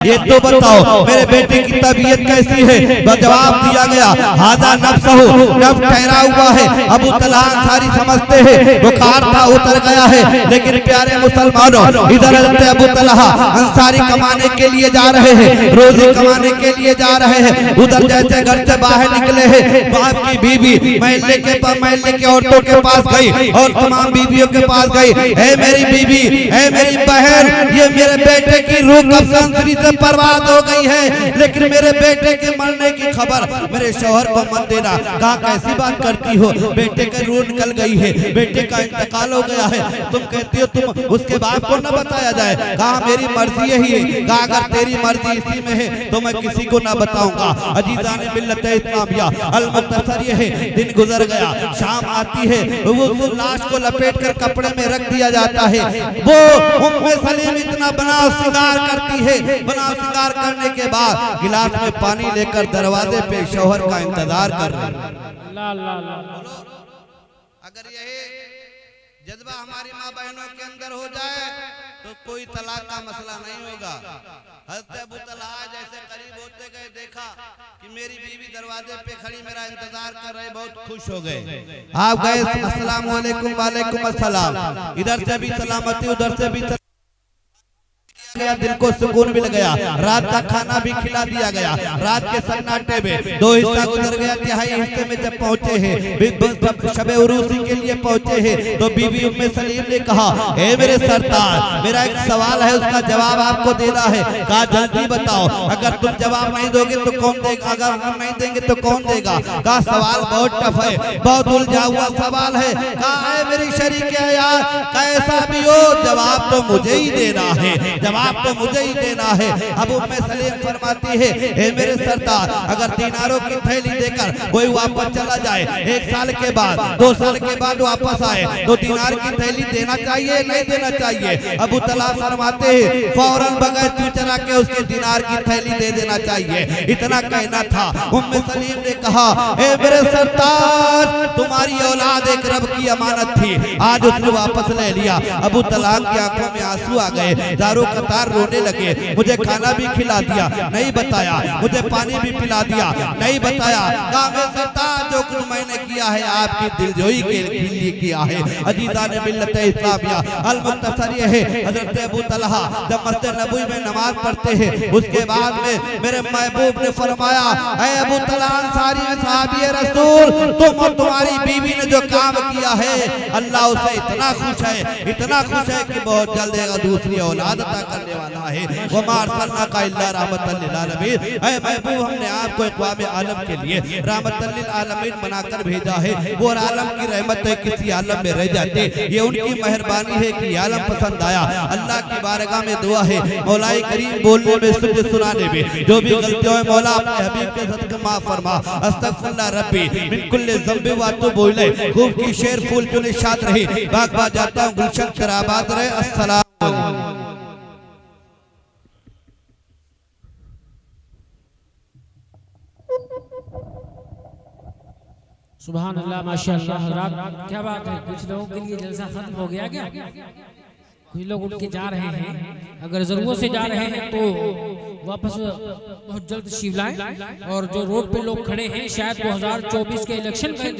ये तो बताओ मेरे बेटे की तबीयत कैसी है? जवाब दिया गया हाजा नफ्सहु, नफ्स ठहरा हुआ है। अबू तलहा अंसारी समझते हैं बुखार था उतर गया है, लेकिन प्यारे मुसलमानों इधर अबू तलहा अंसारी कमाने के लिए जा रहे हैं, रोजी कमाने के लिए जा रहे हैं। उधर जैसे घर से बाहर निकले हैं, बाप की बीवी महल्ले के औरतों के पास गई और तमाम बीवियों के पास गई। है मेरी बीवी, है मेरी बहन, ये मेरे बेटे की रूह कब संसरी से बर्बाद हो गई है, लेकिन मेरे बेटे के मरने की खबर मेरे शौहर को मत देना। कहा कैसी बात करती हो, बेटे का रूह निकल गई है, बेटे का इंतकाल हो गया है, तुम कहती हो तुम उसके बाप को न बताया जाए। कहा मेरी मर्जी यही है। कहा अगर तेरी मर्जी इसी में है तो मैं किसी को न बताऊंगा। अजीजान मिल्लत इस्लामिया अल मुख्तसर ये है, दिन गुजर गया, शाम आती है, वो लाश को लपेट कर कपड़े में रख दिया जाता है। वो उम्मे सलीम इतना बना सिंगार करती है, बना सिंगार करने के बाद गिलास में पानी लेकर दरवाजे पे शौहर का इंतजार कर रहे हैं। अगर यही जज्बा हमारी माँ बहनों के अंदर हो जाए तो कोई तलाक का मसला नहीं होगा। हज़रत अबू तलहा जैसे करीब होते गए, देखा कि मेरी बीवी दरवाजे पे खड़ी मेरा इंतजार कर रहे, बहुत खुश हो गए। आप गए अस्सलाम वालेकुम, वालेकुम अस्सलाम, इधर से भी सलामती उधर से भी गया, दिल को सुकून मिल गया, रात का खाना भी खिला दिया गया। रात के सन्नाटे में दो हिस्सा गुजर गया, तिहाई हिस्से में जब पहुंचे हैं, शबे उरूसी के लिए पहुंचे हैं, तो बीवी उम्मे सलीम ने कहा हे मेरे सरताज, मेरा एक सवाल है, उसका जवाब आपको देना है। कहा जल्दी बताओ, अगर तुम जवाब नहीं दोगे तो कौन देगा, अगर हम नहीं देंगे तो कौन देगा। कहा सवाल बहुत टफ है, बहुत उलझा हुआ सवाल है। कहा है मेरी शरीक है यार, कैसा भी हो जवाब तो मुझे ही देना है, जवाब तो मुझे ही देना है। अब उम्मे सलीम फरमाती है हे मेरे सरदार, अगर दिनारों की थैली देकर कोई वापस चला जाए, 1 साल के बाद 2 साल के बाद वापस आए, तो दिनार की थैली देना चाहिए नहीं देना चाहिए? अबू तलहा फरमाते हैं फौरन बगैर चुचरा के उसके दिनार की थैली दे देना चाहिए। इतना कहना था। उम्मे सलीम ने कहा हे मेरे सरदार, तुम्हारी औलाद एक रब की अमानत थी, आज उसने वापस ले लिया। अबू तलहा की आंखों में आंसू आ गए, दारू कतार रोने लगे। मुझे खाना भी खिला दिया, नहीं बताया, मुझे पानी भी पिला दिया, नहीं बताया। कहा सरताज जो कुछ मैंने किया है आपकी दिलजोई के लिए किया है। अजीजान मिल्लत इस्लामिया अल मुख्तसर ये है, हजरत अबू तलहा जब मस्जिद नबवी में नमाज पढ़ते हैं, उसके बाद में मेरे महबूब ने फरमाया ऐ अबू तलहा अंसारी सहाबी रसूल, तुम और तुम्हारी बीवी ने जो काम किया है अल्लाह उसे इतना खुश है, इतना खुश है कि बहुत जल्द दूसरी औलाद अता करने वाला है। वमा अरसलनाका इल्ला रहमतल लिल आलमीन, ऐ महबूब हमने आपको इक़वाम आलम के लिए रहमतल लिल आलमीन बनाकर भेजा है। वो आलम की रहमत है किसी आलम में रह जाते, ये उनकी मेहरबानी है कि आलम पसंद आया। अल्लाह की बारगाह में दुआ है मौलाए करीम बोलने में सुनाने में जो भी गलतियों है मौला अपने हबीब के सदक़े माफ फरमा। अस्तगफिरुल्लाह रब्बी मिन कुल्लि ज़ंबि व अतूबु इलैह। खूब की शेर फूल जो निशात रही, बाग बाग जाता हूँ, गुलशन कराबाद रहे। अस्सलाम सुभान अल्लाह माशाअल्लाह। हज़रात क्या बात है, कुछ लोगों के लिए जलसा खत्म हो गया क्या? कुछ लोग उठ के जा रहे हैं, अगर जरूरत से जा रहे हैं तो वापस बहुत जल्द तशरीफ लाएं। और जो रोड पे लोग खड़े हैं शायद 2024 के इलेक्शन का